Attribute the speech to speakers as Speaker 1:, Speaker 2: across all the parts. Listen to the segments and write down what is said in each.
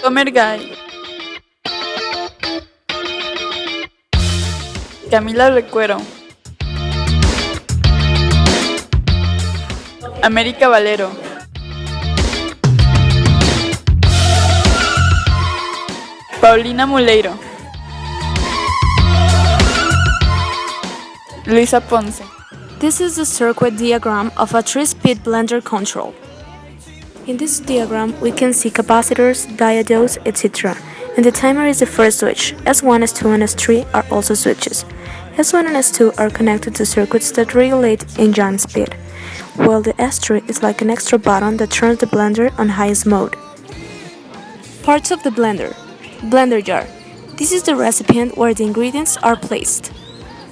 Speaker 1: Summer Guy, Camila Recuero, América Valero, Paulina Muleiro, Luisa Ponce.
Speaker 2: This is the circuit diagram of a 3-speed blender control. In this diagram, we can see capacitors, diodes, etc. And the timer is the first switch. S1, S2, and S3 are also switches. S1 and S2 are connected to circuits that regulate engine speed, while the S3 is like an extra button that turns the blender on highest mode. Parts of the blender. Blender jar. This is the recipient where the ingredients are placed.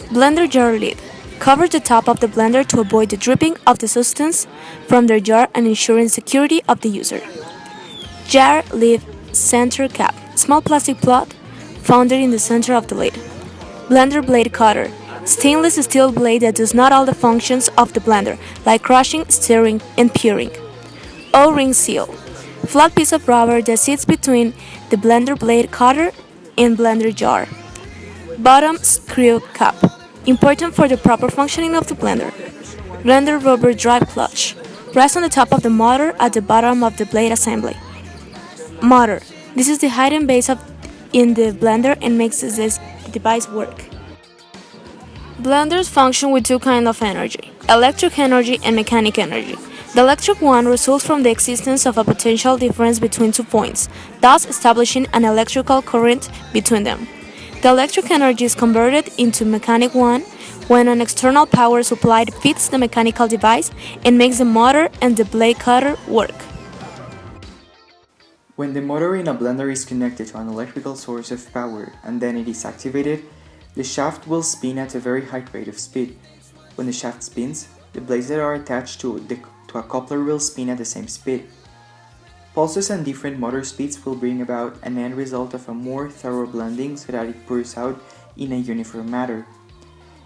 Speaker 2: Blender jar lid. Cover the top of the blender to avoid the dripping of the substance from the jar and ensuring security of the user. Jar lid center cap. Small plastic plot founded in the center of the lid. Blender blade cutter. Stainless steel blade that does not all the functions of the blender, like crushing, stirring, and puring. O-ring seal. Flat piece of rubber that sits between the blender blade cutter and blender jar. Bottom screw cap. Important for the proper functioning of the blender. Blender rubber drive clutch. Rests on the top of the motor at the bottom of the blade assembly. Motor. This is the hidden base in the blender and makes this device work. Blenders function with two kinds of energy, electric energy and mechanic energy. The electric one results from the existence of a potential difference between 2 points, thus establishing an electrical current between them. The electric energy is converted into mechanic one when an external power supply fits the mechanical device and makes the motor and the blade cutter work.
Speaker 3: When the motor in a blender is connected to an electrical source of power and then it is activated, the shaft will spin at a very high rate of speed. When the shaft spins, the blades that are attached to a coupler will spin at the same speed. Pulses and different motor speeds will bring about an end result of a more thorough blending so that it pours out in a uniform manner.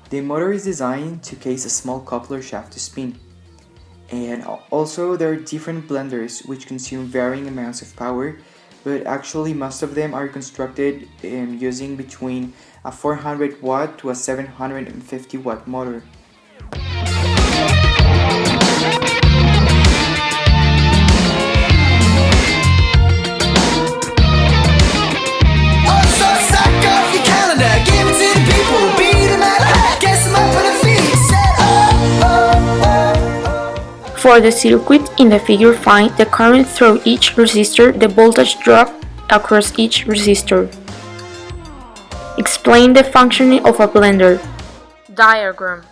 Speaker 3: The motor is designed to case a small coupler shaft to spin. And also there are different blenders which consume varying amounts of power, but actually most of them are constructed using between a 400 watt to a 750 watt motor.
Speaker 4: For the circuit in the figure, find the current through each resistor, the voltage drop across each resistor. Explain the functioning of a blender.
Speaker 5: Diagram.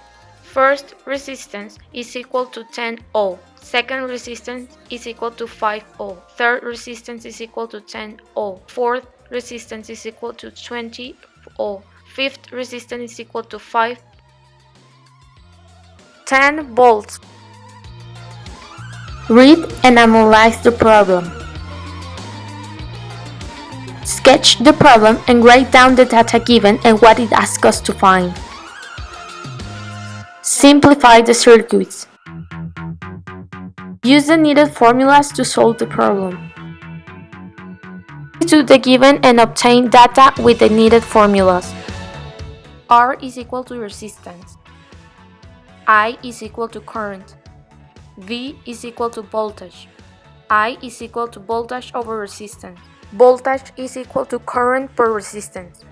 Speaker 5: First resistance is equal to 10 ohm. Second resistance is equal to 5 ohm. Third resistance is equal to 10 ohm. Fourth resistance is equal to 20 ohm. Fifth resistance is equal to 10 volts.
Speaker 4: Read and analyze the problem. Sketch the problem and write down the data given and what it asks us to find. Simplify the circuits. Use the needed formulas to solve the problem. Do the given and obtain data with the needed formulas.
Speaker 5: R is equal to resistance. I is equal to current. V is equal to voltage. I is equal to voltage over resistance. Voltage is equal to current per resistance.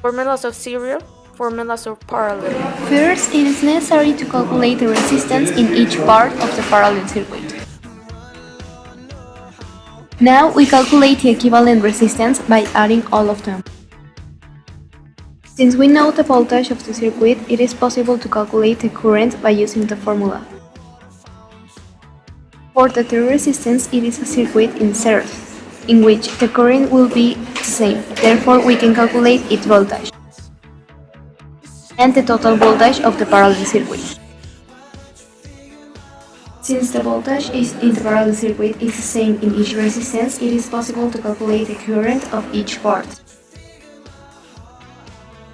Speaker 5: Formulas of serial, formulas of parallel.
Speaker 6: First, it is necessary to calculate the resistance in each part of the parallel circuit. Now we calculate the equivalent resistance by adding all of them. Since we know the voltage of the circuit, it is possible to calculate the current by using the formula. For the third resistance, it is a circuit in series, in which the current will be the same, therefore we can calculate its voltage and the total voltage of the parallel circuit. Since the voltage in the parallel circuit is the same in each resistance, it is possible to calculate the current of each part.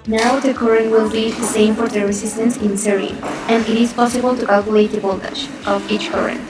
Speaker 6: Now the current will be the same for the resistance in series, and it is possible to calculate the voltage of each current.